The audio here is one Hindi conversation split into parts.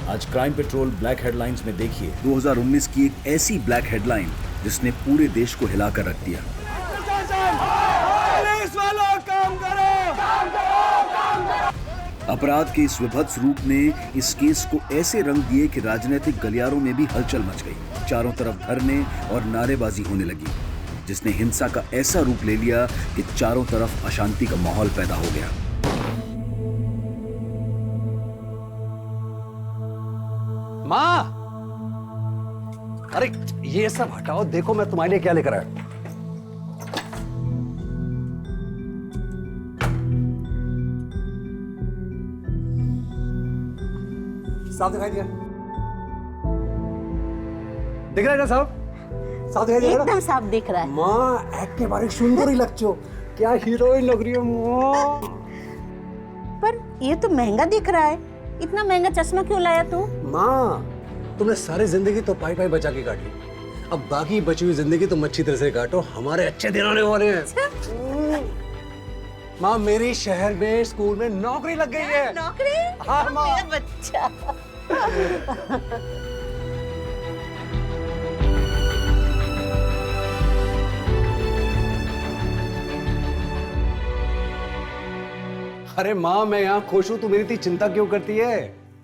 आज क्राइम पेट्रोल ब्लैक हेडलाइंस में देखिए 2019 की एक ऐसी ब्लैक हेडलाइन जिसने पूरे देश को हिलाकर रख दिया। पुलिस वालों काम करो! अपराध के इस विभत्स रूप ने इस केस को ऐसे रंग दिए कि राजनीतिक गलियारों में भी हलचल मच गई। चारों तरफ धरने और नारेबाजी होने लगी, जिसने हिंसा का ऐसा रूप ले लिया कि चारों तरफ अशांति का माहौल पैदा हो गया। माँ, अरे ये सब हटाओ, देखो मैं तुम्हारे लिए क्या लेकर आया। साफ दिखाई दिया? दिख रहा है ना साफ? साफ दिखाई दिया? एकदम साफ दिख रहा है। माँ, एक्ट के बारे सुंदर ही लगती हो, क्या हीरोइन लग रही है माँ। पर ये तो महंगा दिख रहा है, इतना महंगा चश्मा क्यों लाया तू? माँ, तुमने सारी जिंदगी तो पाई पाई बचा के काट ली, अब बाकी बची हुई जिंदगी तुम अच्छी तरह से काटो, हमारे अच्छे दिन आने वाले हैं। माँ, मेरी शहर में स्कूल में नौकरी लग गई है। नौकरी? हाँ माँ। मेरा बच्चा। अरे माँ, मैं यहाँ खुश हूँ, तू मेरी इतनी चिंता क्यों करती है?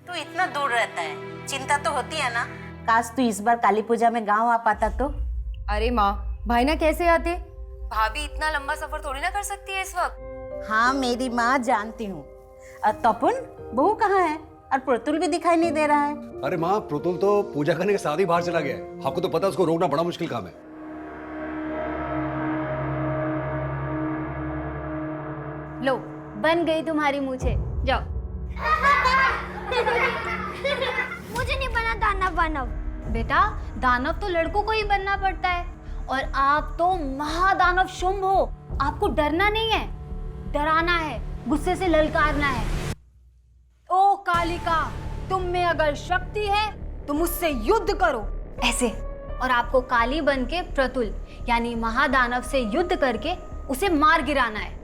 तू इतना दूर रहता है, चिंता तो होती है ना। काश तू इस बार काली पूजा में गांव आ पाता तो। अरे माँ, भाई ना कैसे आते? भाभी इतना लंबा सफर थोड़ी ना कर सकती है इस वक्त। हाँ मेरी माँ, जानती हूँ। तपन बहू कहाँ है? और प्रतुल भी दिखाई नहीं दे रहा है। अरे माँ, प्रतुल तो पूजा करने के साथ ही बाहर चला गया है, आपको तो पता है उसको रोकना बड़ा मुश्किल काम है। लो, बन गई तुम्हारी मूछें, जाओ। मुझे नहीं बना दानव वानव। बेटा, दानव तो लड़कों को ही बनना पड़ता है, और आप तो महादानव शुंभ हो। आपको डरना नहीं है, डराना है, गुस्से से ललकारना है। ओ कालिका, तुम में अगर शक्ति है तो मुझसे युद्ध करो, ऐसे। और आपको काली बन के प्रतुल यानी महादानव से युद्ध करके उसे मार गिराना है।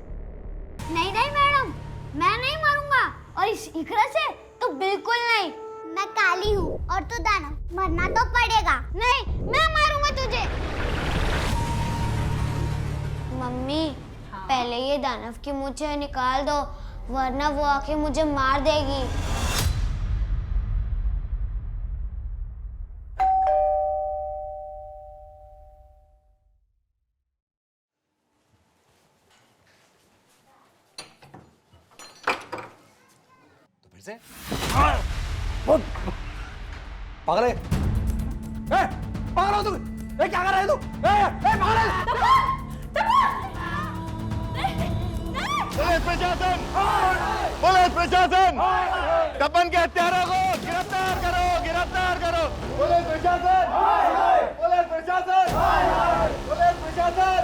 नहीं नहीं मैडम, मैं नहीं मारूंगा, और इस इकरा से तो बिल्कुल नहीं। मैं काली हूँ और तू दानव, मरना तो पड़ेगा। नहीं, मैं मारूंगा तुझे। मम्मी, पहले ये दानव की मूछें निकाल दो, वरना वो आके मुझे मार देगी। पागल है? पागल हो तुम? क्या कर रहे हो तुम? पागल है? पुलिस प्रशासन! पुलिस प्रशासन! तपन के हत्यारों को गिरफ्तार करो! गिरफ्तार करो! पुलिस प्रशासन! पुलिस प्रशासन! पुलिस प्रशासन!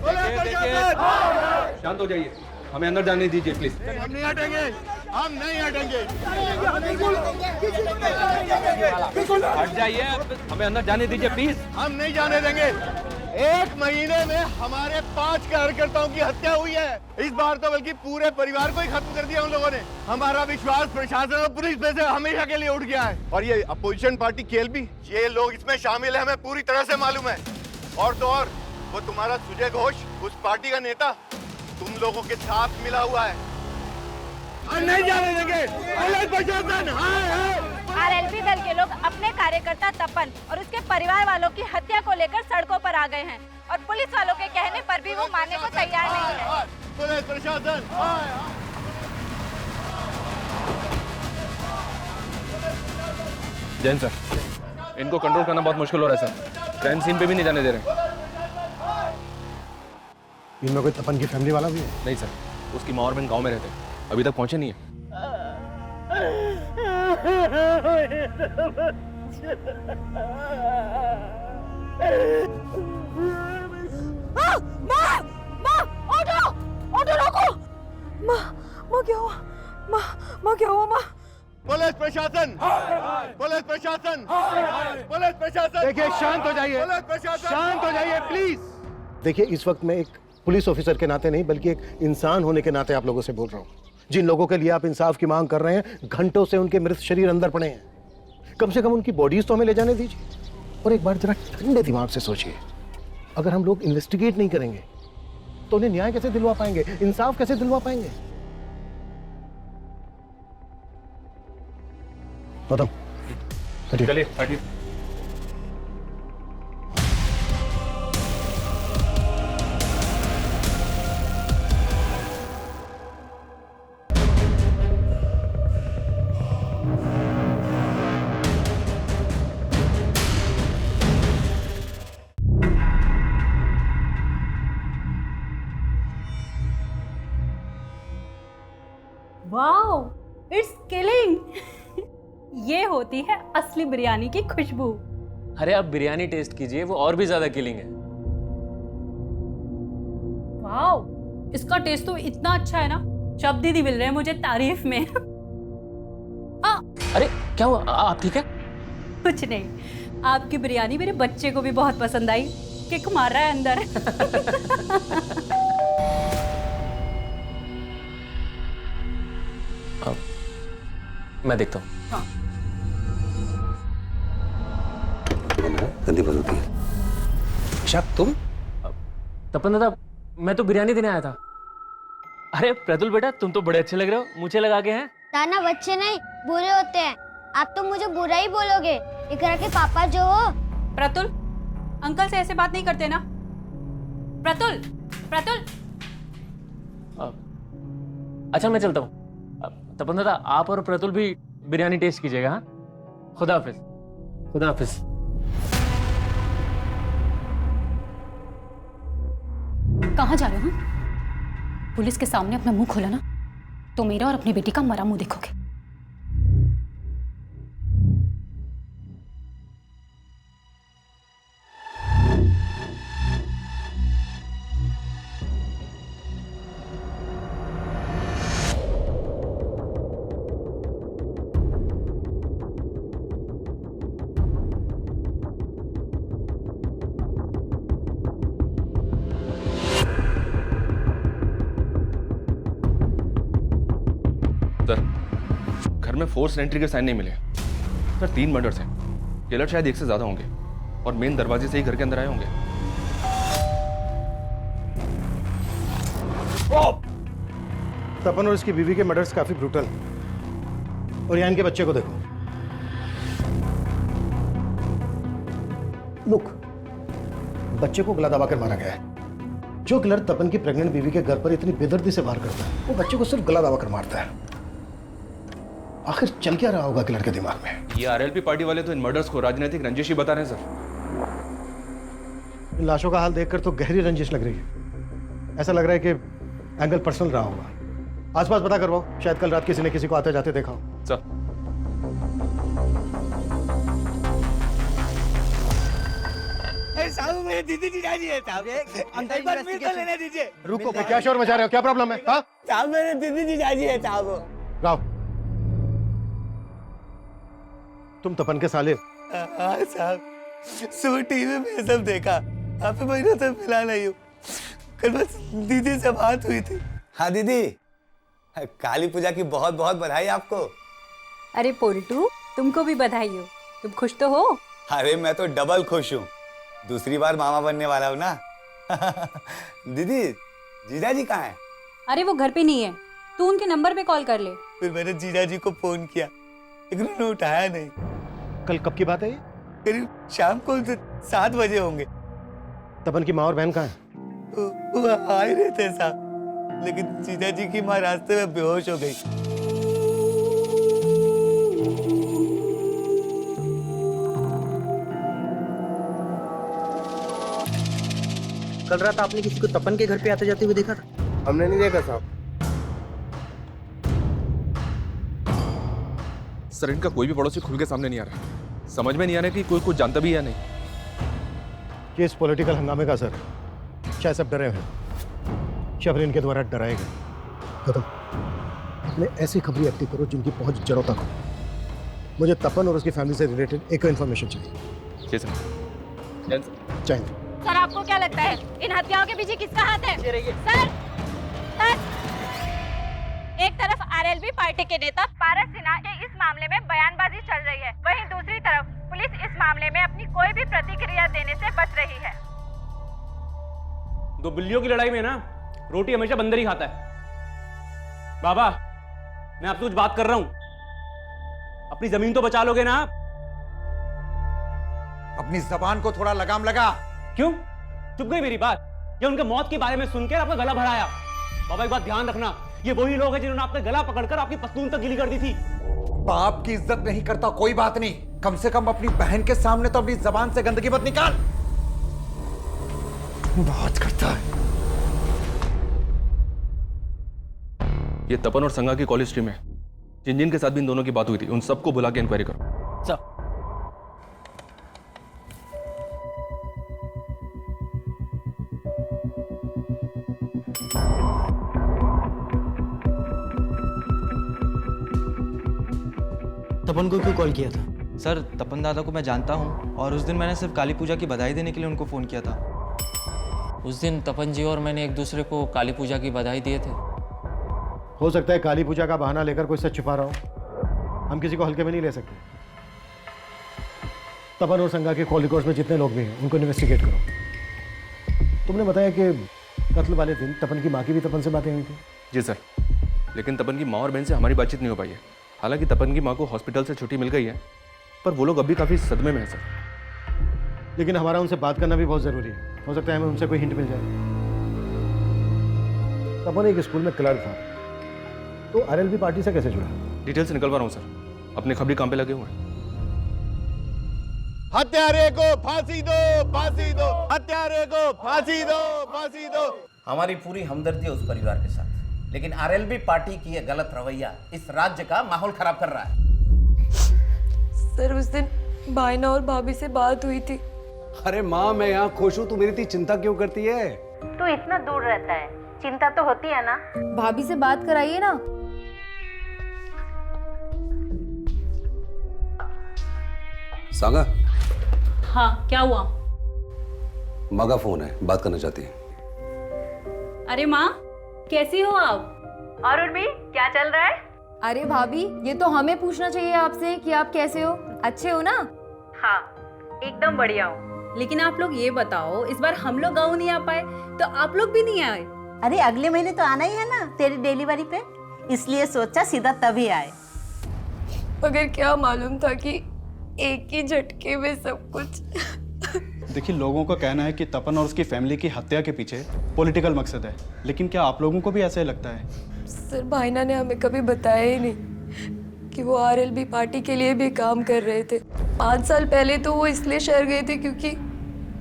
पुलिस प्रशासन! शांत हो जाइए, हमें अंदर जाने दीजिए प्लीज। हम नहीं हटेंगे, हम नहीं हटेंगे। हट जाइए, हमें अंदर जाने दीजिए प्लीज। हम नहीं जाने देंगे। 1 महीने में हमारे 5 कार्यकर्ताओं की हत्या हुई है। इस बार तो बल्कि पूरे परिवार को ही खत्म कर दिया उन लोगों ने। हमारा विश्वास प्रशासन और पुलिस पे से हमेशा के लिए उठ गया है। और ये अपोजिशन पार्टी केएलबी, ये लोग इसमें शामिल है, हमें पूरी तरह से मालूम है। और तो और वो तुम्हारा सुजय घोष, उस पार्टी का नेता, तुम लोगों के साथ मिला हुआ है। हम नहीं जाने देंगे। पुलिस प्रशासन! आरएलपी दल के लोग अपने कार्यकर्ता तपन और उसके परिवार वालों की हत्या को लेकर सड़कों पर आ गए हैं, और पुलिस वालों के कहने पर भी वो मानने को तैयार नहीं है। पुलिस प्रशासन! जैन सर, इनको कंट्रोल करना बहुत मुश्किल हो रहा है सर। क्राइम सीन पे भी नहीं जाने दे रहे। इनमें कोई तपन की फैमिली वाला भी है? नहीं सर, उसकी माँ और बहन गांव में रहते हैं, अभी तक पहुंचे नहीं है। ऑटो रोको! माँ क्या हुआ? माँ क्या हुआ? माँ! पुलिस प्रशासन! पुलिस प्रशासन! पुलिस प्रशासन! देखिए, शांत हो जाइए, पुलिस प्रशासन! शांत हो जाइए प्लीज। देखिए, इस वक्त मैं एक पुलिस ऑफिसर के नाते नहीं बल्कि एक इंसान होने के नाते आप लोगों से बोल रहा हूँ। जिन लोगों के लिए आप इंसाफ की मांग कर रहे हैं, घंटों से उनके मृत शरीर अंदर पड़े हैं। कम से कम उनकी बॉडीज तो हमें ले जाने दीजिए। और एक बार जरा ठंडे दिमाग से सोचिए, अगर हम लोग इन्वेस्टिगेट नहीं करेंगे तो उन्हें न्याय कैसे दिलवा पाएंगे, इंसाफ कैसे दिलवा पाएंगे? गौतम, चलिए हटिए। Wow, it's killing. ये होती है असली बिरयानी की खुशबू। अरे आप बिरयानी टेस्ट कीजिए, वो और भी ज्यादा किलिंग है। वाओ, इसका टेस्ट तो इतना अच्छा है ना, शब्द ही नहीं मिल रहे हैं मुझे तारीफ में। अरे क्या हुआ, आप ठीक है? कुछ नहीं, आपकी बिरयानी मेरे बच्चे को भी बहुत पसंद आई, किक मार रहा है अंदर। मैं देखता हूँ। हाँ। गंदी बदलती है। शायद तुम? तपन दादा, मैं तो बिरयानी देने आया था। अरे प्रतुल बेटा, तुम तो बड़े अच्छे लग रहे हो, मुझे लगा के हैं। दाना बच्चे नहीं बुरे होते हैं, आप तो मुझे बुरा ही बोलोगे। इकरा के पापा जो हो। प्रतुल, अंकल से ऐसे बात नहीं करते ना। प्रतुल, प्रतुल। अच्छा मैं चलता हूँ। तपन दादा, आप और प्रतुल भी बिरयानी टेस्ट कीजिएगा। हाँ, खुदा हाफिज। खुदा हाफिज। कहाँ जा रहे हो? पुलिस के सामने अपना मुंह खोला ना तो मेरा और अपनी बेटी का मरा मुंह देखोगे। सर, घर में फोर्स एंट्री के साइन नहीं मिले। सर 3 मर्डर्स हैं, किलर शायद 1 से ज्यादा होंगे और मेन दरवाजे से ही घर के अंदर आए होंगे। तपन और इसकी बीवी के मर्डर्स काफी ब्रूटल। और यहाँ इनके बच्चे को देखो। लुक, बच्चे को गला दबाकर मारा गया है। जो किलर तपन की प्रेग्नेंट बीवी के घर पर इतनी बेदर्दी से वार करता है, वो बच्चे को सिर्फ गला दबाकर मारता है। आखिर चल क्या रहा होगा किलर के दिमाग में? ये आरएलपी पार्टी वाले तो इन मर्डर्स को राजनीतिक रंजिश ही बता रहे हैं सर। इन लाशों का हाल देखकर तो गहरी रंजिश लग रही है। ऐसा लग रहा है कि एंगल पर्सनल रहा होगा। आसपास पता करवाओ, शायद कल रात किसी ने किसी को आते जाते देखा हो। सर साहब, मेरे दीदी जी जा रही है साहब, अंदर एक बार मिलकर लेने दीजिए। रुको, क्या शोर मचा रहे हो? क्या प्रॉब्लम है? हाँ साहब, मेरे दीदी जी जा रही है साहब। राव, तुम तपन के साले? हाँ साहब, सुबह टीवी में ये सब देखा। काफी महीनों से मिला नहीं हूँ, कल बस दीदी से बात हुई थी। हाँ दीदी, काली पूजा की बहुत बहुत बधाई आपको। अरे पोल्टू, तुमको भी बधाई हो। तुम खुश तो हो? अरे मैं तो डबल खुश हूँ, दूसरी बार मामा बनने वाला हूँ ना। दीदी, जीजा जी कहाँ हैं? अरे वो घर पे नहीं है, तू उनके नंबर पे कॉल कर ले। फिर मैंने जीजा जी को फोन किया, लेकिन उन्होंने उठाया नहीं। कल कब की बात है ये? करीब शाम को 7 बजे होंगे। तपन की माँ और बहन कहाँ हैं? वो आ ही रहे थे साहब, लेकिन जीजा जी की माँ रास्ते में बेहोश हो गई। कल रात आपने किसी को तपन के घर पे आते जाते हुए देखा था? हमने नहीं देखा साहब। सर, इनका कोई भी पड़ोसी खुल के सामने नहीं आ रहा। समझ में नहीं आ रहा कि कोई कुछ जानता भी है नहीं। ये इस पॉलिटिकल हंगामे का असर है। शायद सब डरे हैं, शबर इनके द्वारा डराए गए। खत्म। अपने ऐसी खबरें एक्टिव करो जिनकी पहुंच जड़ों तक हो। मुझे तपन और उसकी फैमिली से रिलेटेड एक इन्फॉर्मेशन चाहिए। जी सर। चाहिए। सर, आपको क्या लगता है इन हत्याओं के पीछे किसका हाथ है? सर, सर, एक तरफ आरएलबी पार्टी के नेता पारस सिन्हा के इस मामले में बयानबाजी चल रही है, वहीं दूसरी तरफ पुलिस इस मामले में अपनी कोई भी प्रतिक्रिया देने से बच रही है। दो बिल्लियों की लड़ाई में ना रोटी हमेशा बंदर ही खाता है। बाबा, मैं आपसे कुछ बात कर रहा हूं, अपनी जमीन तो बचा लोगे ना आप? अपनी जबान को थोड़ा लगाम लगा। क्यों चुप गई मेरी बात? या उनके मौत के बारे में सुनकर आपका गला भराया? बाबा एक बात ध्यान रखना, ये वही लोग हैं जिन्होंने आपका गला पकड़कर आपकी पतलून तक गीली कर दी थी। बाप की इज्जत नहीं करता कोई बात नहीं, कम से कम अपनी बहन के सामने तो अपनी जबान से गंदगी मत निकाल। बात करता है। ये तपन और संगा की कॉलेज टीम है, जिन के साथ भी इन दोनों की बात हुई थी उन सबको बुला के इंक्वायरी करो। सर तपन को क्यों कॉल किया था? सर तपन दादा को मैं जानता हूँ और उस दिन मैंने सिर्फ काली पूजा की बधाई देने के लिए उनको फ़ोन किया था। उस दिन तपन जी और मैंने एक दूसरे को काली पूजा की बधाई दिए थे। हो सकता है काली पूजा का बहाना लेकर कोई सच छुपा रहा हो, हम किसी को हल्के में नहीं ले सकते। तपन और संगा के कॉल रिकॉर्ड्स में जितने लोग भी हैं उनको इन्वेस्टिगेट करो। तुमने बताया कि कत्ल वाले दिन तपन की माँ की भी तपन से बातें हुई थी। जी सर, लेकिन तपन की माँ और बहन से हमारी बातचीत नहीं हो पाई है। हालांकि तपन की माँ को हॉस्पिटल से छुट्टी मिल गई है, पर वो लोग अभी काफ़ी सदमे में हैं सर। लेकिन हमारा उनसे बात करना भी बहुत ज़रूरी है, हो सकता है हमें उनसे कोई हिंट मिल जाए। तपन एक स्कूल में क्लर्क था, तो आरएलबी पार्टी से कैसे जुड़ा? डिटेल से निकलवा रहा हूँ सर, अपने खबरी काम पे लगे हुए हैं। हत्यारे को फांसी दो, फांसी दो, हत्यारे को फांसी दो, फांसी दो। हमारी पूरी हमदर्दी है उस परिवार के साथ, लेकिन आरएलबी पार्टी की यह गलत रवैया इस राज्य का माहौल खराब कर रहा है। सर उस दिन भाईना और भाभी से बात हुई थी। अरे माँ, मैं यहाँ खुश हूँ, तू मेरी इतनी चिंता क्यों करती है? तू इतना दूर रहता है, चिंता तो होती है ना। भाभी से बात कराइए ना। सागा। हाँ, क्या हुआ? माँ का फोन है, बात करना चाहती है। अरे माँ, कैसी हो आप? और उर्मी, क्या चल रहा है? अरे भाभी, ये तो हमें पूछना चाहिए आपसे कि आप कैसे हो, अच्छे हो ना? हाँ, एकदम बढ़िया हूँ। लेकिन आप लोग ये बताओ, इस बार हम लोग गाँव नहीं आ पाए तो आप लोग भी नहीं आए? अरे अगले महीने तो आना ही है ना तेरी डिलीवरी पे, इसलिए सोचा सीधा तभी आए। मगर क्या मालूम था कि एक ही झटके में सब कुछ। देखिए, लोगों का कहना है कि तपन और उसकी फैमिली की हत्या के पीछे पॉलिटिकल मकसद है, लेकिन क्या आप लोगों को भी ऐसा ही लगता है? सर भाईना ने हमें कभी बताया ही नहीं कि वो आरएलबी पार्टी के लिए भी काम कर रहे थे। 5 साल पहले तो वो इसलिए शहर गए थे क्योंकि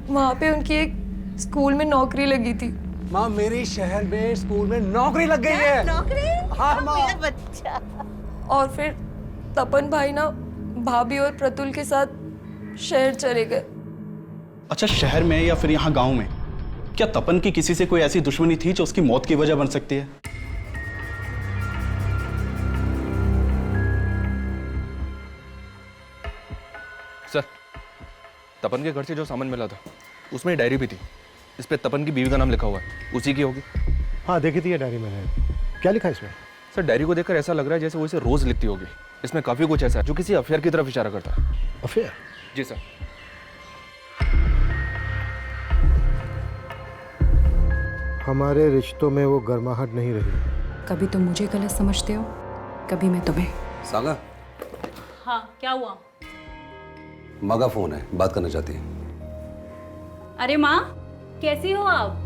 वहाँ पे उनकी एक स्कूल में नौकरी लगी थी। माँ, मेरी शहर में स्कूल में नौकरी लग गई है। नौकरी? हाँ माँ। मेरा बच्चा। और फिर तपन भाईना भाभी और प्रतुल के साथ शहर चले गए। अच्छा, शहर में या फिर यहाँ गांव में क्या तपन की किसी से कोई ऐसी दुश्मनी थी जो उसकी मौत की वजह बन सकती है? सर, तपन के घर से जो सामान मिला था उसमें डायरी भी थी, इस पे तपन की बीवी का नाम लिखा हुआ है, उसी की होगी। हाँ, देखी थी ये डायरी मैंने। क्या लिखा है इसमें? सर, डायरी को देखकर ऐसा लग रहा है जैसे वो इसे रोज लिखती होगी। इसमें काफी कुछ ऐसा है जो किसी अफेयर की तरफ इशारा करता है। अफेयर? जी सर। हमारे रिश्तों में वो गर्माहट नहीं रही। कभी तुम मुझे गलत समझते हो, कभी मैं तुम्हें। सागा। हाँ, क्या हुआ? माँ का फोन है, बात करना चाहती है। अरे माँ, कैसी हो आप?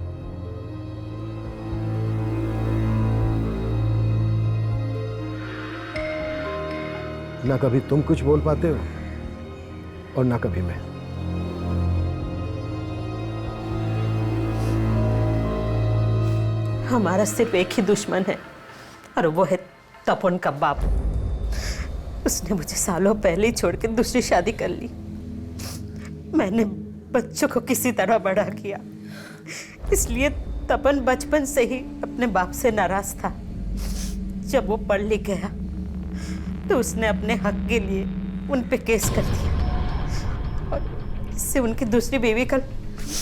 ना कभी तुम कुछ बोल पाते हो और ना कभी मैं। हमारा सिर्फ एक ही दुश्मन है और वो है तपन का बाप। उसने मुझे सालों पहले ही छोड़ के दूसरी शादी कर ली। मैंने बच्चों को किसी तरह बड़ा किया, इसलिए तपन बचपन से ही अपने बाप से नाराज था। जब वो पढ़ लिख गया तो उसने अपने हक के लिए उन पे केस कर दिया और इससे उनकी दूसरी बीवी का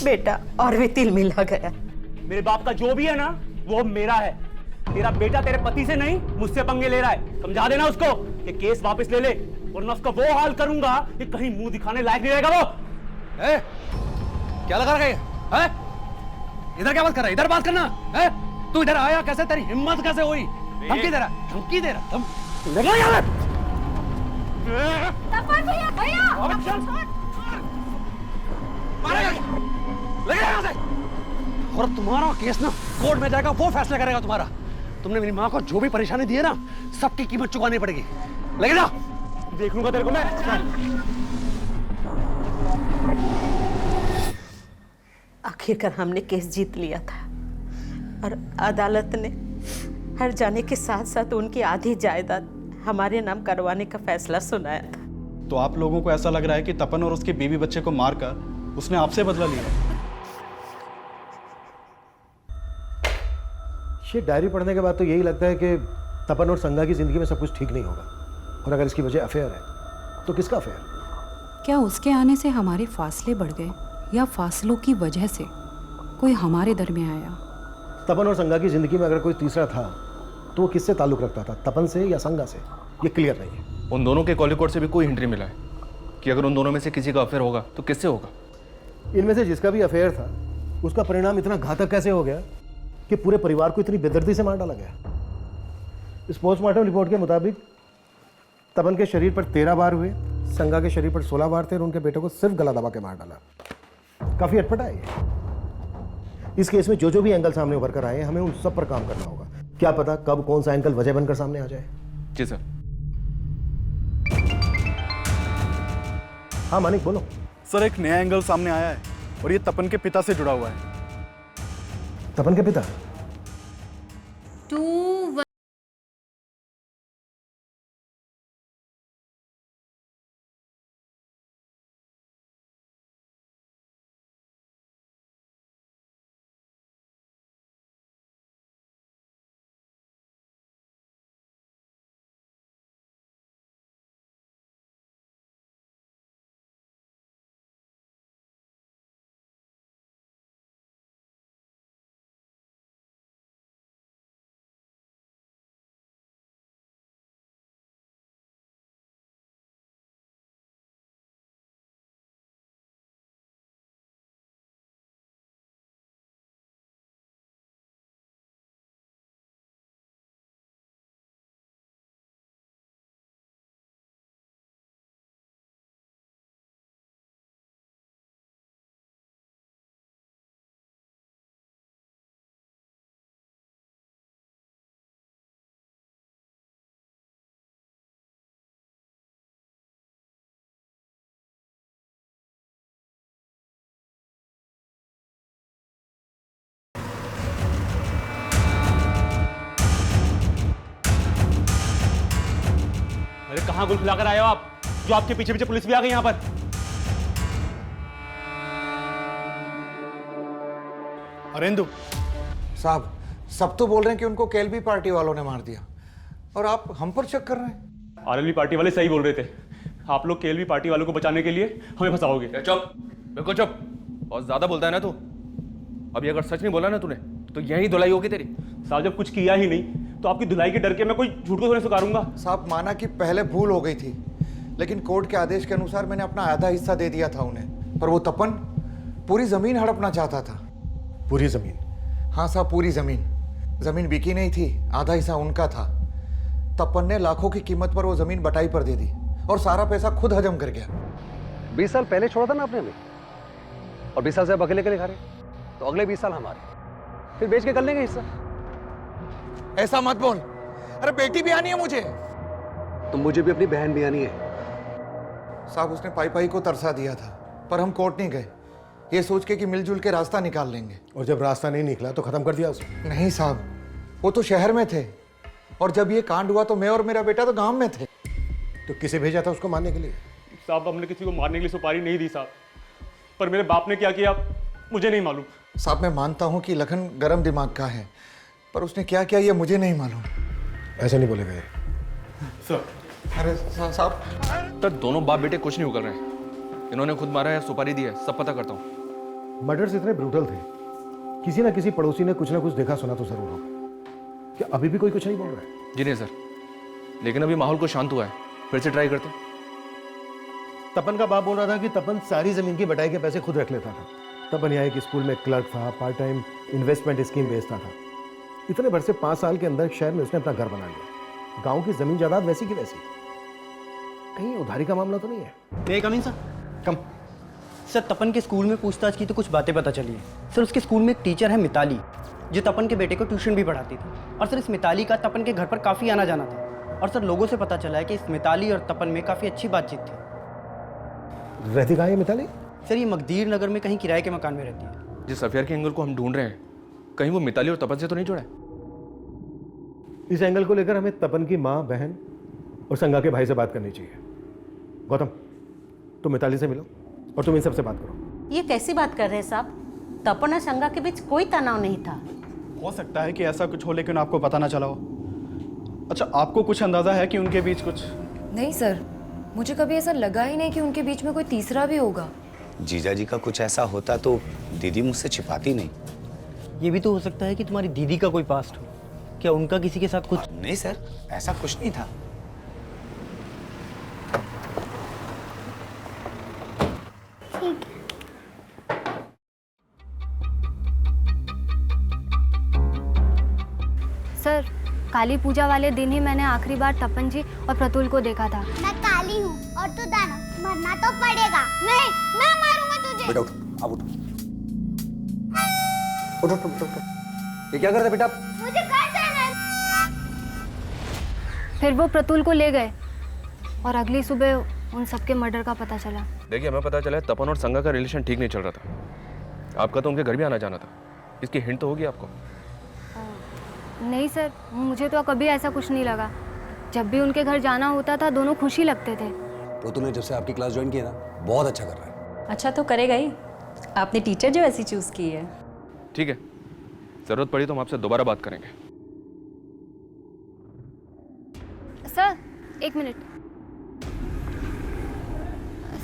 बेटा और भी तिल मिला गया। मेरे बाप का जो भी है ना वो मेरा है। तेरा बेटा तेरे पति से नहीं मुझसे पंगे ले रहा है। समझा देना उसको कि केस वापस ले ले, वरना उसका वो हाल करूंगा कि कहीं मुंह दिखाने लायक नहीं रहेगा वो। क्या लगा रखा है? इधर क्या बात कर रहा है? इधर बात करना है? तू इधर आया कैसे? तेरी हिम्मत कैसे हुई? धमकी दे रहा? धमकी दे रहा? लगा यार! तपन भैया, भैया! लगे यहाँ से! और तुम्हारा केस ना कोर्ट में जाएगा, वो फैसला करेगा तुम्हारा। तुमने मेरी माँ को जो भी परेशानी दी है ना, सबकी कीमत चुकानी पड़ेगी। लगे जा! देख लूंगा तेरे को मैं। आखिरकार हमने केस जीत लिया था और अदालत ने हर जाने के साथ साथ उनकी आधी जायदाद हमारे नाम करवाने का फैसला सुनाया था। तो आप लोगों को ऐसा लग रहा है कि तपन और उसके बीवी बच्चे को मारकर उसने आपसे बदला लिया? ये डायरी पढ़ने के बाद तो यही लगता है कि तपन और संगा की जिंदगी में सब कुछ ठीक नहीं होगा, और अगर इसकी वजह अफेयर है तो किसका अफेयर? क्या उसके आने से हमारे फासले बढ़ गए या फासलों की वजह से कोई हमारे दरमियान आया? तपन और संगा की जिंदगी में अगर कोई तीसरा था तो वो किससे ताल्लुक रखता था, तपन से या संगा से? ये क्लियर नहीं है। उन दोनों के कॉल रिकॉर्ड से भी कोई हिंट नहीं मिला है कि अगर उन दोनों में से किसी का अफेयर होगा तो किससे होगा। इनमें से जिसका भी अफेयर था उसका परिणाम इतना घातक कैसे हो गया कि पूरे परिवार को इतनी बेदर्दी से मार डाला गया? इस पोस्टमार्टम रिपोर्ट के मुताबिक तपन के शरीर पर 13 बार हुए, संगा के शरीर पर 16 बार थे और उनके बेटे को सिर्फ गला दबा के मार डाला। काफी अटपटा है ये। इस केस में जो भी एंगल सामने उभर कर आए, हमें उन सब पर काम करना होगा। क्या पता कब कौन सा एंगल वजह बनकर सामने आ जाए। जी सर। हाँ मानिक बोलो। सर एक नया एंगल सामने आया है और ये तपन के पिता से जुड़ा हुआ है। तपन के पिता? अरे कहाँ गुल खिलाकर आए हो आप, जो आपके पीछे पीछे पुलिस भी आ गई यहाँ पर? अरेंदु साहब, सब तो बोल रहे हैं कि उनको केएलबी पार्टी वालों ने मार दिया और आप हम पर शक कर रहे हैं। आरएलबी पार्टी वाले सही बोल रहे थे। आप लोग केएलबी पार्टी वालों को बचाने के लिए हमें फंसाओगे। चुप, बिल्कुल चुप। बहुत ज्यादा बोलता है ना तू। अभी अगर सच नहीं बोला ना तूने तो यही धुलाई होगी तेरी। साहब जब कुछ किया ही नहीं तो आपकी धुलाई के डर के मैं कोई झूठ को थोड़ी स्वीकारूंगा। साहब माना कि पहले भूल हो गई थी, लेकिन कोर्ट के आदेश के अनुसार मैंने अपना आधा हिस्सा दे दिया था उन्हें, पर वो तपन पूरी जमीन हड़पना चाहता था। पूरी जमीन? हाँ साहब, पूरी जमीन। जमीन बिकी नहीं थी, आधा हिस्सा उनका था। तपन ने लाखों की कीमत पर वो जमीन बटाई पर दे दी और सारा पैसा खुद हजम कर गया। 20 साल पहले छोड़ा था ना आपने हमें, और 20 साल से अब अकेले के लिए खा रहे, तो अगले 20 साल हमारे, फिर बेच के कर लेंगे हिस्सा। ऐसा मत बोल। अरे बेटी भी आनी है मुझे। तो मुझे भी अपनी बहन भी आनी है। साहब उसने पाई पाई को तरसा दिया था, पर हम कोर्ट नहीं गए, ये सोच के कि मिलजुल के रास्ता निकाल लेंगे। और जब रास्ता नहीं निकला तो खत्म कर दिया उसे? नहीं साहब, वो तो शहर में थे, और जब ये कांड हुआ तो मैं और मेरा बेटा तो गांव में थे। तो किसे भेजा था उसको मारने के लिए? साहब हमने किसी को मारने के लिए सुपारी नहीं दी साहब, पर मेरे बाप ने क्या किया मुझे नहीं मालूम। साहब मैं मानता हूँ कि लखन गर्म दिमाग का है, पर उसने क्या किया ये मुझे नहीं मालूम। ऐसे नहीं बोलेगा सर। अरे साहब तो दोनों बाप बेटे कुछ नहीं उगल रहे हैं। इन्होंने खुद मारा है, सुपारी दी है, सब पता करता हूँ। मर्डर्स इतने ब्रूटल थे, किसी ना किसी पड़ोसी ने कुछ ना कुछ देखा सुना तो जरूर होगा। क्या अभी भी कोई कुछ नहीं बोल रहा है? जी नहीं सर, लेकिन अभी माहौल को शांत हुआ है, फिर से ट्राई करते हैं। तपन का बाप बोल रहा था कि तपन सारी जमीन की बटाई के पैसे खुद रख लेता था। तपन यहाँ एक स्कूल में क्लर्क था, पार्ट टाइम इन्वेस्टमेंट स्कीम बेचता था। इतने भर से 5 साल के अंदर शहर में उसने अपना घर बना लिया। गांव की जमीन जायदाद वैसी की वैसी। कहीं उधारी का मामला तो नहीं है? मे कम इन सर? कम। सर तपन के स्कूल में पूछताछ की तो कुछ बातें पता चली है। सर उसके स्कूल में एक टीचर है मिताली, जो तपन के बेटे को ट्यूशन भी पढ़ाती थी। और सर इस मिताली का तपन के घर पर काफ़ी आना जाना था। और सर लोगों से पता चला है कि इस मिताली और तपन में काफ़ी अच्छी बातचीत थी। रहती कहाँ है मिताली? सर ये मकदीर नगर में कहीं किराए के मकान में रहती है। जिस अफेयर के एंगल को हम ढूंढ रहे हैं, कहीं वो मिताली और तपन से तो नहीं जुड़ा है? इस एंगल को लेकर हमें तपन की माँ, बहन और संगा के भाई से बात करनी चाहिए। गौतम, तुम मिताली से मिलो और तुम इन सबसे बात करो। ये कैसी बात कर रहे हैं साहब? तपन और संगा के बीच कोई तनाव नहीं था। हो सकता है कि ऐसा कुछ हो, लेकिन आपको पता ना चला हो। अच्छा, आपको कुछ अंदाजा है कि उनके बीच कुछ? नहीं सर, मुझे कभी ऐसा लगा ही नहीं कि उनके बीच में कोई तीसरा भी होगा। जीजा जी का कुछ ऐसा होता तो दीदी मुझसे छिपाती नहीं। ये भी तो हो सकता है कि तुम्हारी दीदी का कोई पास्ट हो। क्या उनका किसी के साथ कुछ? नहीं सर, ऐसा कुछ नहीं था। सर काली पूजा वाले दिन ही मैंने आखिरी बार तपन जी और प्रतुल को देखा था। मैं काली हूँ और तू दानव, मरना तो पड़ेगा। नहीं, मैं मारूंगा तुझे। बेटा उठो, आप उठो। उठो उठो उठो। ये क्या कर रहे बेटा? मुझे घर जाना है। फिर वो प्रतुल को ले गए और अगली सुबह उन सबके मर्डर का पता चला। देखिए, हमें पता चला है तपन और संगा का रिलेशन ठीक नहीं चल रहा था। आपका तो उनके घर भी आना जाना था। इसकी हिंट तो होगी आपको? नहीं सर, मुझे तो कभी ऐसा कुछ नहीं लगा। जब भी उनके घर जाना होता था दोनों खुश ही लगते थे। प्रतुल ने जब से आपकी क्लास ज्वाइन की है ना, बहुत अच्छा कर रहा है। अच्छा तो करेगा ही। आपने टीचर जो ऐसी चूज की है। ठीक है, जरूरत पड़ी तो हम आपसे दोबारा बात करेंगे। Sir 1 minute.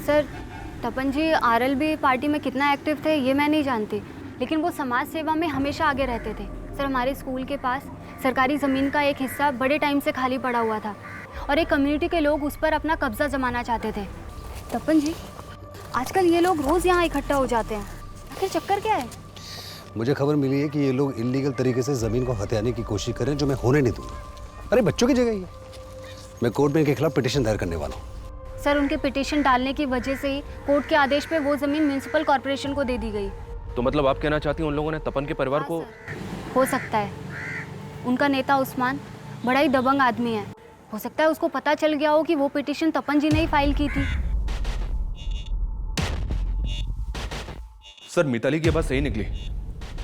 सर तपन जी आरएलबी पार्टी में कितना एक्टिव थे ये मैं नहीं जानती, लेकिन वो समाज सेवा में हमेशा आगे रहते थे। सर हमारे स्कूल के पास सरकारी ज़मीन का एक हिस्सा बड़े टाइम से खाली पड़ा हुआ था और एक कम्युनिटी के लोग उस पर अपना कब्जा जमाना चाहते थे। तपन जी, आजकल ये लोग रोज़ यहाँ इकट्ठा हो जाते हैं, आखिर चक्कर क्या है? मुझे खबर मिली है कि ये लोग इलीगल तरीके से ज़मीन को हथियाने की कोशिश कर रहे हैं, जो मैं होने नहीं दूंगा। अरे बच्चों की जगह ही है। मैं कोर्ट में इनके खिलाफ पिटीशन दायर करने वाला हूँ। सर उनके पिटीशन डालने की वजह से ही कोर्ट के आदेश पे वो ज़मीन म्यूनसिपल कॉर्पोरेशन को दे दी गई। तो मतलब आप कहना चाहती हैं उन लोगों ने तपन के परिवार को? हो सकता है। उनका नेता उस्मान बड़ा ही दबंग आदमी है। हो सकता है उसको पता चल गया हो कि वो पिटीशन तपन जी ने ही फाइल की थी। सर मिताली की बात सही निकली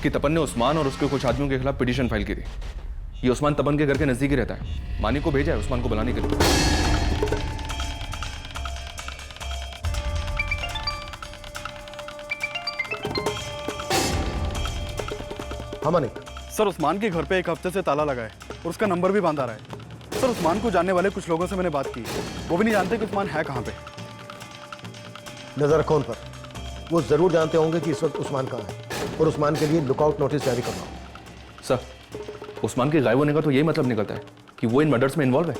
कि तपन ने उस्मान और उसके कुछ आदमियों के खिलाफ पिटीशन फाइल की थी। ये उस्मान तपन के घर के नजदीक ही रहता है। मानी को भेजा है उस्मान को बुलाने के लिए। हाँ मानिक। सर उस्मान के घर पे एक हफ्ते से ताला लगा है और उसका नंबर भी बंद आ रहा है। सर उस्मान को जानने वाले कुछ लोगों से मैंने बात की, वो भी नहीं जानते कि उस्मान है कहाँ पे। नजर रखो उन पर। वो जरूर जानते होंगे कि इस वक्त उस्मान कहाँ है और उस्मान के लिए लुकआउट नोटिस जारी करवाओ। सर उस्मान के गायब होने का तो यही मतलब निकलता है कि वो इन मर्डर्स में इन्वॉल्व है।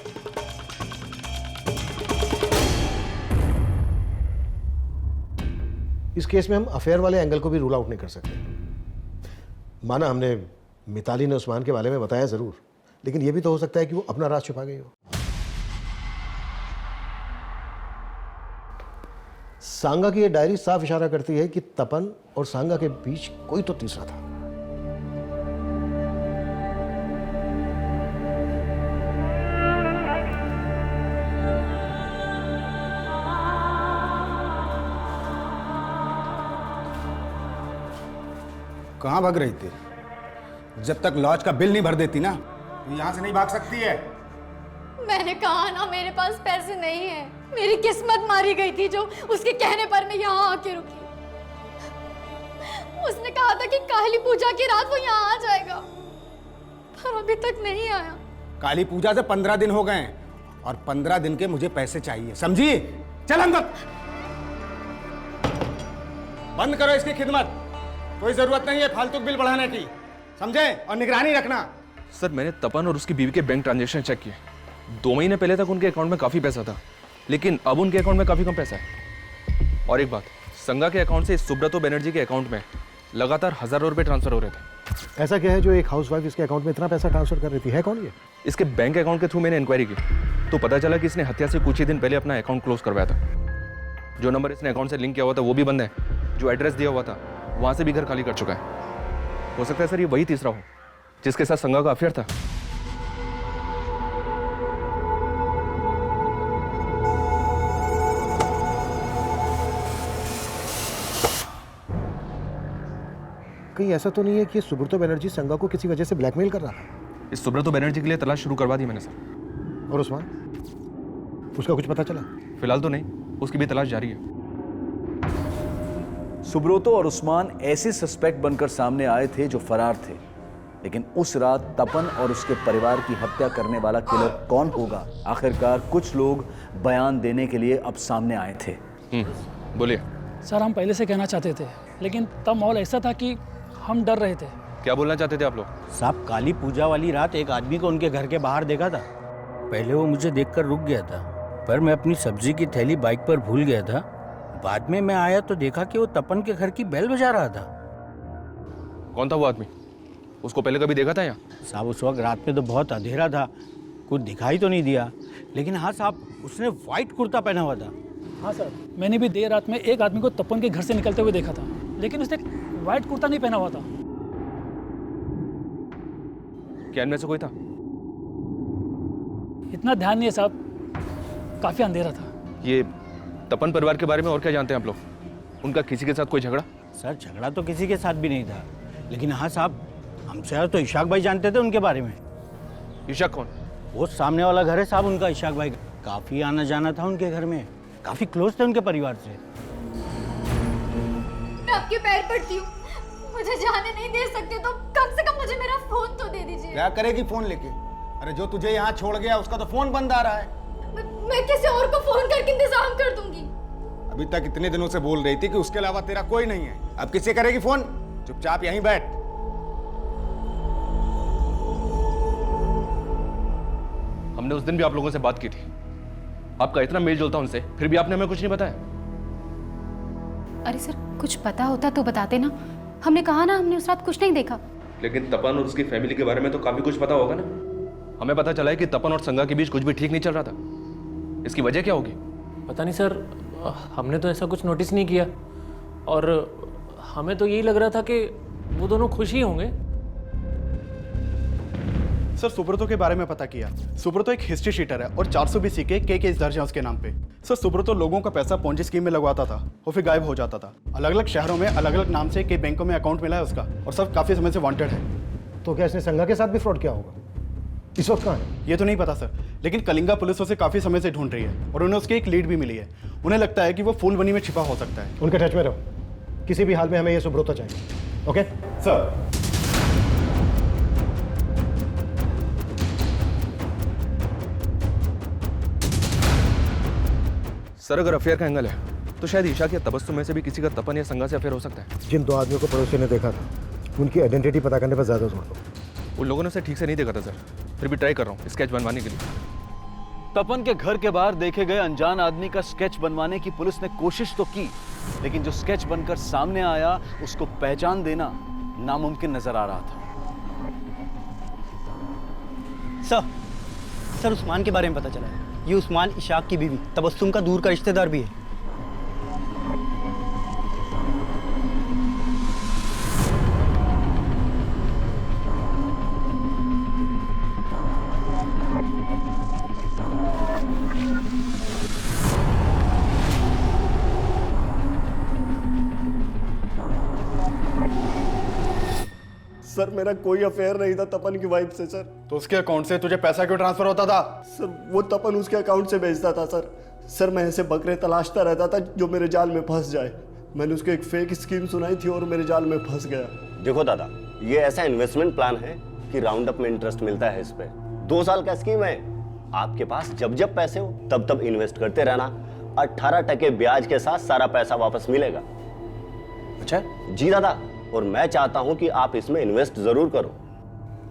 इस केस में हम अफेयर वाले एंगल को भी रूल आउट नहीं कर सकते। माना हमने मिताली ने उस्मान के बारे में बताया जरूर, लेकिन यह भी तो हो सकता है कि वो अपना राज छुपा गई हो। सांगा की यह डायरी साफ इशारा करती है कि तपन और सांगा के बीच कोई तो तीसरा था। कहाँ भाग रही थी? जब तक लॉज का बिल नहीं भर देती ना, तो यहाँ से नहीं भाग सकती है। मैंने कहा ना मेरे पास पैसे नहीं है। मेरी किस्मत मारी गई थी जो उसके कहने पर मैं यहाँ आके रुकी। उसने कहा था कि काली पूजा की रात वो यहाँ आ जाएगा, पर अभी तक नहीं आया। काली पूजा से 15 दिन हो गए और 15 दिन के मुझे पैसे चाहिए, समझी? चल अंदर। बंद करो इसकी खिदमत। कोई जरूरत नहीं है फालतू बिल बढ़ाने की, समझे? और निगरानी रखना सर मैंने तपन और उसकी बीवी के बैंक ट्रांजैक्शन चेक किए। 2 महीने पहले तक उनके अकाउंट में काफ़ी पैसा था, लेकिन अब उनके अकाउंट में काफ़ी कम पैसा है। और एक बात, संगा के अकाउंट से सुब्रतो बनर्जी के अकाउंट में लगातार हज़ारों रुपए ट्रांसफर हो रहे थे। ऐसा क्या है जो एक हाउसवाइफ इसके अकाउंट में इतना पैसा ट्रांसफर कर रही थी? है कौन ये? इसके बैंक अकाउंट के थ्रू मैंने इंक्वायरी की तो पता चला कि इसने हत्या से कुछ ही दिन पहले अपना अकाउंट क्लोज करवाया था। जो नंबर इसने अकाउंट से लिंक किया हुआ था वो भी बंद है, जो एड्रेस दिया हुआ था वहाँ से भी घर खाली कर चुका है। हो सकता है सर ये वही तीसरा हो जिसके साथ संगा का अफेयर था। कहीं ऐसा तो नहीं है कि सुब्रतो बनर्जी संगा को किसी वजह से ब्लैकमेल कर रहा है? इस सुब्रतो बनर्जी के लिए तलाश शुरू करवा दी मैंने सर। और उस्मान, उसका कुछ पता चला? फिलहाल तो नहीं, उसकी भी तलाश जारी है। सुब्रतो और उस्मान ऐसे सस्पेक्ट बनकर सामने आए थे जो फरार थे, लेकिन उस रात तपन और उसके परिवार की हत्या करने वाला किलर कौन होगा, आखिरकार कुछ लोग बयान देने के लिए अब सामने आए थे। बोलिए सर। हम पहले से कहना चाहते थे, लेकिन तब माहौल ऐसा था कि हम डर रहे थे। क्या बोलना चाहते थे आप लोग? साहब, काली पूजा वाली रात एक आदमी को उनके घर के बाहर देखा था। पहले वो मुझे देखकर रुक गया था, पर मैं अपनी सब्जी की थैली बाइक पर भूल गया था। बाद में मैं आया तो देखा कि वो तपन के घर की बेल बजा रहा था। कौन था वो आदमी? उसको पहले कभी देखा था यहाँ? साहब, उस वक्त रात में तो बहुत अंधेरा था, कुछ दिखाई तो नहीं दिया, लेकिन हाँ साहब, उसने व्हाइट कुर्ता पहना हुआ था। हाँ सर, मैंने भी देर रात में एक आदमी को तपन के घर से निकलते हुए देखा था, लेकिन उसने व्हाइट कुर्ता नहीं पहना हुआ था। क्या इनमें से कोई था? इतना ध्यान नहीं है साहब, काफी अंधेरा था। ये तपन परिवार के बारे में और क्या जानते हैं आप लोग? उनका किसी के साथ कोई झगड़ा? सर, झगड़ा तो किसी के साथ भी नहीं था, लेकिन हाँ साहब, हम शहर तो इशाक भाई जानते थे उनके बारे में। इशाक कौन? वो सामने वाला घर है साहब उनका, इशाक भाई। काफी आना जाना था उनके घर में, काफी क्लोज थे उनके परिवार से। मैं आपके पैर पड़ती हूँ, मुझे जाने नहीं दे सकते तो कम से कम मुझे मेरा फोन तो दे दीजिए। क्या करेगी फोन लेके? अरे जो तुझे यहाँ छोड़ गया उसका तो फोन बंद आ रहा है। मैं किसी और को फोन करके इंतजाम कर दूंगी। अभी तक इतने दिनों से बोल रही थी कि उसके अलावा तेरा कोई नहीं है, अब किससे करेगी फोन? चुपचाप यहीं बैठ। हमने उस दिन भी आप लोगों से बात की थी, आपका इतना मेल जोल था उनसे, फिर भी आपने हमें कुछ नहीं बताया। अरे सर, कुछ पता होता तो बताते ना। हमने कहा ना, हमने उस रात कुछ नहीं देखा। लेकिन तपन और उसकी फैमिली के बारे में तो काफी कुछ पता होगा ना? हमें पता चला है कि तपन और संगा के बीच कुछ भी ठीक नहीं चल रहा था। इसकी वजह क्या होगी? पता नहीं सर, हमने तो ऐसा कुछ नोटिस नहीं किया, और हमें तो यही लग रहा था कि वो दोनों खुश ही होंगे। सर, सुब्रतो के बारे में पता किया। सुब्रतो एक हिस्ट्री शीटर है और 420 के केस दर्ज है उसके नाम पे। सर, सुब्रतो लोगों का पैसा पोंजी स्कीम में लगवाता था और फिर गायब हो जाता था। अलग अलग शहरों में अलग अलग नाम से कई बैंकों में अकाउंट मिला है उसका, और सब काफी समय से वांटेड है। तो क्या इसने संगा के साथ भी फ्रॉड किया होगा? इस वक्त कहाँ है? ये तो नहीं पता सर, लेकिन कलिंगा पुलिस उसे काफी समय से ढूंढ रही है और उन्हें उसकी एक लीड भी मिली है। उन्हें लगता है कि वो फूलबनी में छिपा हो सकता है। उनके टच में रहो, किसी भी हाल में हमें ये सुब्रतो चाहिए। Okay sir. सर, अगर अफेयर का एंगल है तो शायद ईशा या तबस्सुम में से भी किसी का तपन या संगा से अफेयर हो सकता है। जिन 2 आदमियों को पड़ोसी ने देखा था, उनकी आइडेंटिटी पता करने पर ज्यादा जोर दो। उन लोगों ने उसे ठीक से नहीं देखा था सर, फिर भी ट्राई कर रहा हूँ स्केच बनवाने के लिए। तपन के घर के बाहर देखे गए अनजान आदमी का स्केच बनवाने की पुलिस ने कोशिश तो की, लेकिन जो स्केच बनकर सामने आया उसको पहचान देना नामुमकिन नजर आ रहा था। सर, उस्मान के बारे में पता चला है। ये उस्मान इशाक की बीवी तबस्सुम का दूर का रिश्तेदार भी है। सर, मेरा कोई अफेयर नहीं था तपन की वाइफ से सर। तो उसके अकाउंट से तुझे पैसा क्यों ट्रांसफर होता था? सर, वो तपन उसके अकाउंट से भेजता था सर। सर, मैं ऐसे बकरे तलाशता रहता था जो मेरे जाल में फंस जाए। मैंने उसको एक फेक स्कीम सुनाई थी और मेरे जाल में फंस गया। देखो दादा, ये ऐसा इन्वेस्टमेंट प्लान है कि राउंड अप में इंटरेस्ट मिलता है इस पे। 2 साल का स्कीम है, आपके पास जब जब पैसे हो तब तब इन्वेस्ट करते रहना। 18% ब्याज के साथ सारा पैसा वापस मिलेगा। अच्छा जी दादा, और मैं चाहता हूं कि आप इसमें इन्वेस्ट जरूर करो।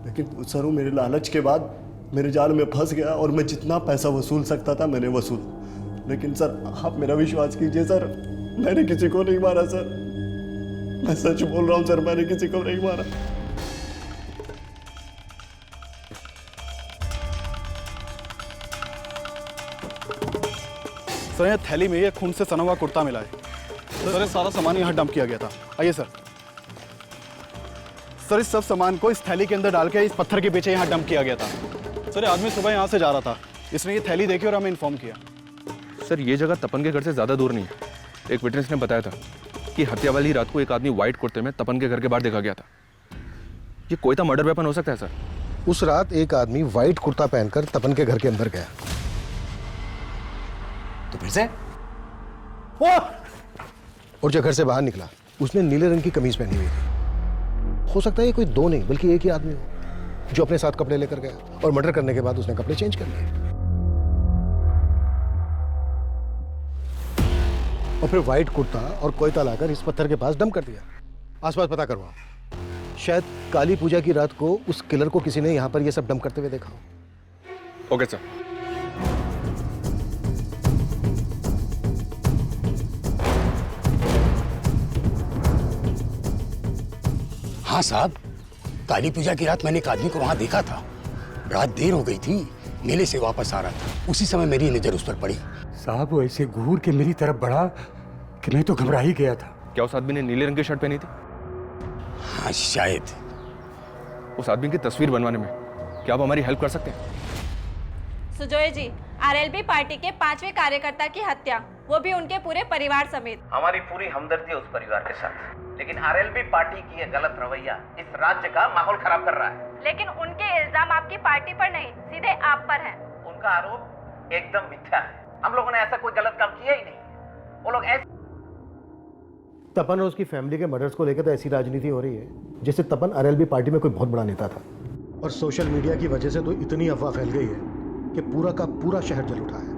लेकिन सर वो मेरे लालच के बाद मेरे जाल में फंस गया और मैं जितना पैसा वसूल सकता था मैंने वसूल। लेकिन सर आप मेरा विश्वास कीजिए सर, मैंने किसी को नहीं मारा सर, मैं सच बोल रहा हूँ सर, मैंने किसी को नहीं मारा। सर ये थैली में ये खून से सना हुआ कुर्ता मिला है। सर ये सारा सामान यहाँ डंप किया गया था। आइए सर। सर इस सब सामान को इस थैली के अंदर डाल के इस पत्थर के पीछे यहाँ डंप किया गया था। सर ये आदमी सुबह यहाँ से जा रहा था, इसने ये थैली देखी और हमें इन्फॉर्म किया। सर ये जगह तपन के घर से ज़्यादा दूर नहीं है। एक विटनेस ने बताया था कि हत्या वाली रात को एक आदमी व्हाइट कुर्ते में तपन के घर के बाहर देखा गया था। ये कोई तो मर्डर वेपन हो सकता है सर। उस रात एक आदमी व्हाइट कुर्ता पहनकर तपन के घर के अंदर गया, तो फिर से और जब घर से बाहर निकला उसने नीले रंग की कमीज पहनी हुई थी। हो सकता है ये कोई दो नहीं बल्कि एक ही आदमी हो जो अपने साथ कपड़े लेकर गया और मर्डर करने के बाद उसने कपड़े चेंज कर लिए और फिर व्हाइट कुर्ता और कोयता लाकर इस पत्थर के पास डंप कर दिया। आसपास पता करवाओ, शायद काली पूजा की रात को उस किलर को किसी ने यहाँ पर ये सब डंप करते हुए देखा हो। Okay sir. हाँ साहब, काली पूजा की रात मैंने एक आदमी को वहां देखा था। रात देर हो गई थी, मेले से वापस आ रहा था, उसी समय मेरी नजर उस पर पड़ी। साहब वो ऐसे घूर के मेरी तरफ बढ़ा कि मैं तो घबरा ही गया था। क्या उस आदमी ने नीले रंग की शर्ट पहनी थी? हाँ शायद। उस आदमी की तस्वीर बनवाने में क्या आप हमारी हेल्प कर सकते हैं? सुजोय जी, आरएलबी पार्टी के 5वें कार्यकर्ता की हत्या, वो भी उनके पूरे परिवार समेत। हमारी पूरी हमदर्दी है उस परिवार के साथ, लेकिन आरएलबी पार्टी की ये गलत रवैया इस राज्य का माहौल खराब कर रहा है। लेकिन उनके इल्जाम आपकी पार्टी पर नहीं, सीधे आप पर हैं। उनका आरोप एकदम मिथ्या है। हम लोगों ने ऐसा कोई गलत काम किया ही नहीं। वो लोग ऐसे तपन और उसकी फैमिली के मर्डर्स को लेकर तो ऐसी राजनीति हो रही है जैसे तपन आरएलबी पार्टी में कोई बहुत बड़ा नेता था। और सोशल मीडिया की वजह से तो इतनी अफवाह फैल गई है कि पूरा का पूरा शहर जल उठा है।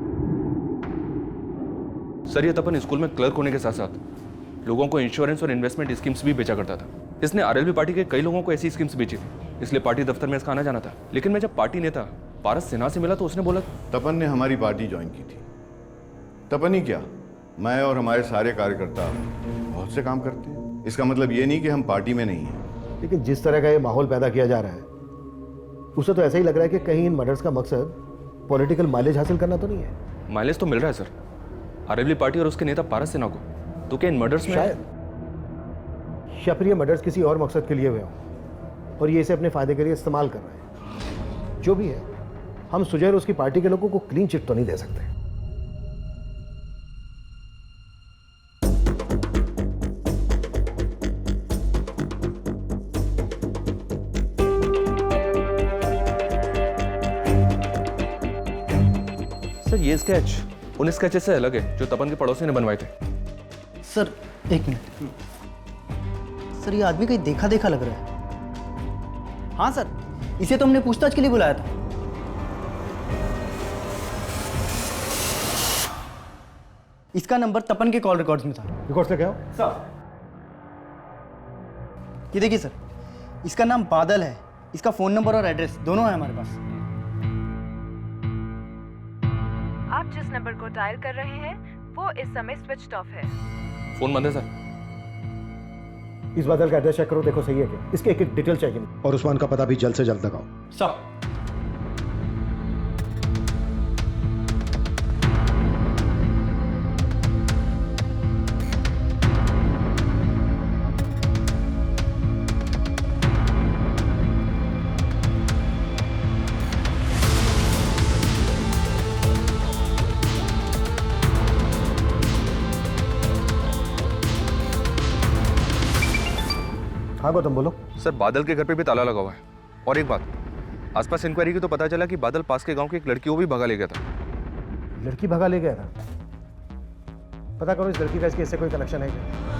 सर ये तपन स्कूल में क्लर्क होने के साथ साथ लोगों को इंश्योरेंस और इन्वेस्टमेंट स्कीम्स भी बेचा करता था। इसने आरएलबी पार्टी के कई लोगों को ऐसी स्कीम्स बेची थी, इसलिए पार्टी दफ्तर में इसका आना जाना था। लेकिन मैं जब पार्टी नेता पारस सिन्हा से मिला तो उसने बोला तपन ने हमारी पार्टी ज्वाइन की थी। तपन ही क्या, मैं और हमारे सारे कार्यकर्ता बहुत से काम करते हैं। इसका मतलब ये नहीं कि हम पार्टी में नहीं हैं। लेकिन जिस तरह का ये माहौल पैदा किया जा रहा है उसे तो ऐसा ही लग रहा है कि कहीं इन मर्डर्स का मकसद पॉलिटिकल माइलेज हासिल करना तो नहीं है। माइलेज तो मिल रहा है सर आरएलबी पार्टी और उसके नेता पारस सिन्हा को। तो क्या इन मर्डर्स में या फिर ये मर्डर्स किसी और मकसद के लिए हुए हों और ये इसे अपने फायदे के लिए इस्तेमाल कर रहे हैं। जो भी है, हम सुजय और उसकी पार्टी के लोगों को क्लीन चिट तो नहीं दे सकते। सर ये स्केच उन स्केचेस से अलग है जो तपन के पड़ोसी ने बनवाए थे। सर एक मिनट, सर ये आदमी कहीं देखा देखा लग रहा है। हाँ सर, इसे तो हमने पूछताछ के लिए बुलाया था। इसका नंबर तपन के कॉल रिकॉर्ड्स में था। रिकॉर्ड्स लेके आओ सर। ये देखिए सर, इसका नाम बादल है, इसका फोन नंबर और एड्रेस दोनों है हमारे पास। आप जिस नंबर को डायल कर रहे हैं वो इस समय स्विच्ड ऑफ है। फोन बंद है सर। इस बादल का एड्रेस चेक करो, देखो सही है क्या। इसके एक एक डिटेल चेक और उस्मान का पता भी जल्द से जल्द लगाओ। सर हाँ गौतम बोलो। सर बादल के घर पे भी ताला लगा हुआ है। और एक बात, आसपास इंक्वायरी की तो पता चला कि बादल पास के गांव की एक लड़की को भी भगा ले गया था। लड़की भगा ले गया था? पता करो इस लड़की का इसके इससे कोई कनेक्शन है क्या?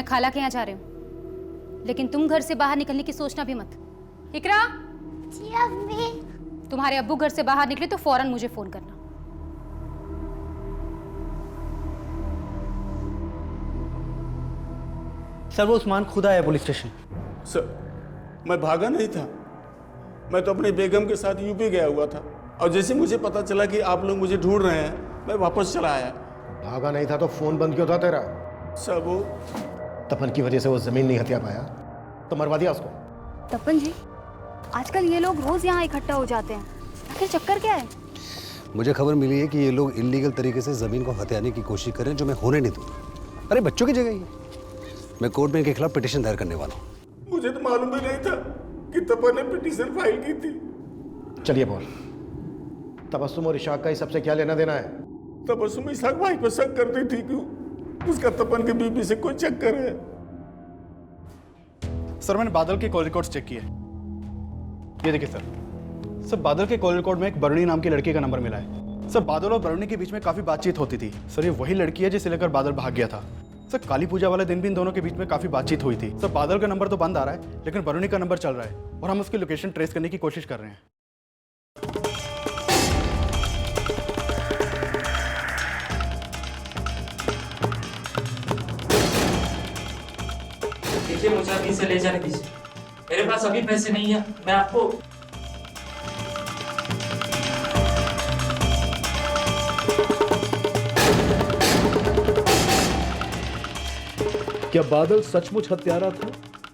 मैं खाला के यहाँ जा रही हूँ, लेकिन तुम घर से बाहर निकलने की सोचना भी मत। इकरा। जी अम्मी। तुम्हारे अब्बू घर से बाहर निकले तो फौरन मुझे फोन करना। सर वो उस्मान खुद आया पुलिस स्टेशन। सर मैं भागा नहीं था, मैं तो अपनी बेगम के साथ यूपी गया हुआ था, और जैसे मुझे पता चला कि आप लोग मुझे ढूंढ रहे हैं मैं वापस चला आया। भागा नहीं था तो फोन बंद क्यों था तेरा? सर वो तपन की वजह से वो जमीन नहीं हथिया पाया तो मरवा दिया उसको। तपन जी, आजकल ये लोग रोज यहाँ इकट्ठा हो जाते हैं, आखिर चक्कर क्या है? मुझे खबर मिली है कि ये लोग इलीगल तरीके से जमीन को हथियाने की कोशिश करें, जो मैं होने नहीं दूंगा। अरे बच्चों की जगह ही है। मैं कोर्ट में इनके खिलाफ पिटीशन दायर करने वाला हूँ। मुझे तो मालूम भी नहीं था कि तपन ने पिटीशन फाइल की थी। चलिए बोल, तबस्सुम और इशाक का इस सबसे क्या लेना देना है? तबस्सुम इशाक भाई को शक करती थी कि उसका तपन के बीबी से कोई चक्कर है। सर मैंने बादल के कॉल रिकॉर्ड्स चेक किए, ये देखिए सर बादल के कॉल रिकॉर्ड में एक बरुणी नाम की लड़की का नंबर मिला है। सर बादल और बरुणी के बीच में काफी बातचीत होती थी। सर ये वही लड़की है जिसे लेकर बादल भाग गया था। सर काली पूजा वाले दिन भी इन दोनों के बीच में काफी बातचीत हुई थी। सर बादल का नंबर तो बंद आ रहा है, लेकिन बरुणी का नंबर चल रहा है और हम उसकी लोकेशन ट्रेस करने की कोशिश कर रहे हैं। देखिए मुझे अभी से ले जाने दीजिए, मेरे पास अभी पैसे नहीं है। मैं आपको क्या बादल सचमुच हत्यारा था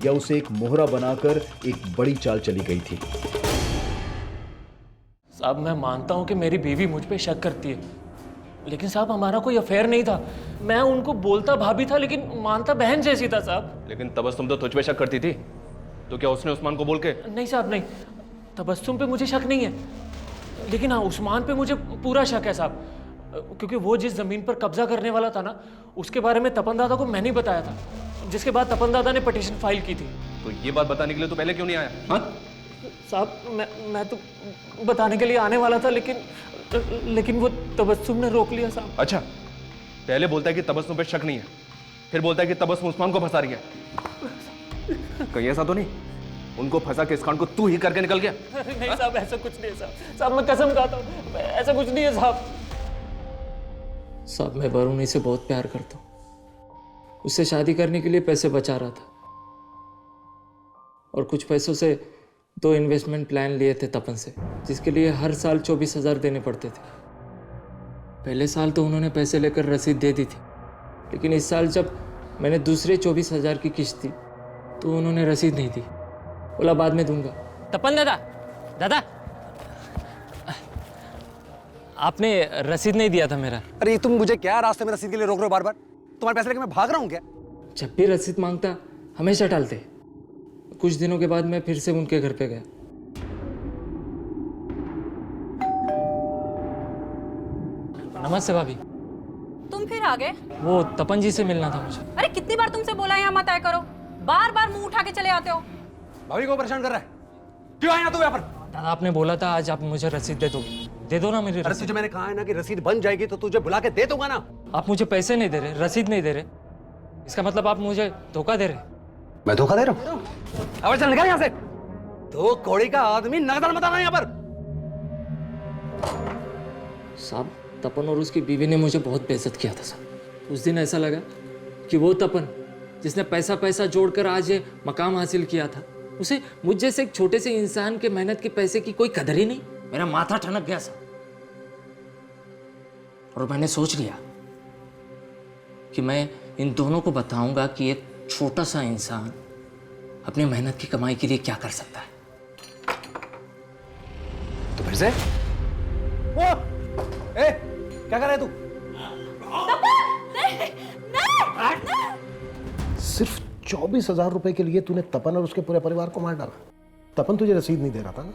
या उसे एक मोहरा बनाकर एक बड़ी चाल चली गई थी? साहब मैं मानता हूं कि मेरी बीवी मुझ पे शक करती है, लेकिन साहब हमारा कोई अफेयर नहीं था। मैं उनको बोलता भाभी था लेकिन मानता बहन जैसी था साहब। लेकिन तबस्सुम तो तुझ पे शक करती थी, तो क्या उसने उस्मान को बोल के? नहीं साहब नहीं, तबस्सुम पे मुझे शक नहीं है, लेकिन हाँ उस्मान पे मुझे पूरा शक है साहब, क्योंकि वो जिस जमीन पर कब्जा करने वाला था ना, उसके बारे में तपन दादा को मैंने ही बताया था, जिसके बाद तपन दादा ने पिटीशन फाइल की थी। तो ये बात बताने के लिए तो पहले क्यों नहीं आया? हाँ साहब मैं तो बताने के लिए आने वाला था, लेकिन वो तबस्सुम ने रोक लिया साहब। अच्छा, पहले बोलता है कि तबस्सुम पे शक नहीं है, फिर बोलता है कि तबस्सुम उस्मान को फंसा रही है। कहीं ऐसा तो नहीं उनको फंसा के इस कांड को तू ही करके निकल गया? नहीं साहब ऐसा कुछ नहीं है साहब मैं कसम खाता हूँ ऐसा कुछ नहीं है साहब। साहब मैं बरुणी से बहुत प्यार करता हूँ, उससे शादी करने के लिए पैसे बचा रहा था, और कुछ पैसों से 2 इन्वेस्टमेंट प्लान लिए थे तपन से, जिसके लिए हर साल 24,000 देने पड़ते थे। पहले साल तो उन्होंने पैसे लेकर रसीद दे दी थी, लेकिन इस साल जब मैंने दूसरे 24,000 की किस्त दी तो उन्होंने रसीद नहीं दी, बोला बाद में दूंगा। तपन दादा आपने रसीद नहीं दिया था मेरा। अरे तुम मुझे क्या रास्ते में रसीद के लिए रोक रहे हो बार बार? तुम्हारे पैसे लेके मैं भाग रहा हूँ क्या? जब भी रसीद मांगता हमेशा टालते। कुछ दिनों के बाद मैं फिर से उनके घर पे गया। नमस्ते भाभी। तुम फिर आ गए? वो तपन जी से मिलना था मुझे। अरे कितनी बार तुमसे बोला यहाँ मत आया करो, बार बार मुंह उठा के चले आते हो। भाभी को परेशान कर रहा है, क्यों आया तू यहाँ पर? दादा आपने बोला था आज आप मुझे रसीद दे दो ना मेरी रसीद। तुझे मैंने कहा है ना कि रसीद बन जाएगी तो तुझे बुला के दे दूंगा ना। आप मुझे पैसे नहीं दे रहे, रसीद नहीं दे रहे, इसका मतलब आप मुझे धोखा दे रहे। मैं धोखा दे रहा हूँ? अब चल निकल यहाँ से। 2 कौड़ी का आदमी नगदर मत आना यहाँ पर। साहब तपन और उसकी बीवी ने मुझे बहुत बेइज्जत किया था साहब। उस दिन ऐसा लगा कि वो तपन जिसने पैसा जोड़कर आज ये मकाम हासिल किया था, उसे मुझ जैसे एक छोटे से इंसान के मेहनत के पैसे की कोई कदर ही नहीं। मेरा माथा ठनक गया साहब, और मैंने सोच लिया कि मैं इन दोनों को बताऊंगा कि एक छोटा सा इंसान अपनी मेहनत की कमाई के लिए क्या कर सकता है। तो फिर से वो क्या कर रहा है तू? सिर्फ 24,000 रुपए के लिए तूने तपन और उसके पूरे परिवार को मार डाला। तपन तुझे रसीद नहीं दे रहा था ना,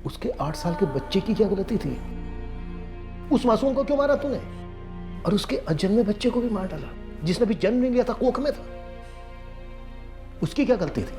उसके 8 साल के बच्चे की क्या गलती थी? उस मासूम को क्यों मारा तूने? और उसके अजन्मे बच्चे को भी मार डाला जिसने भी जन्म नहीं लिया था, कोख में था, उसकी क्या गलती थी?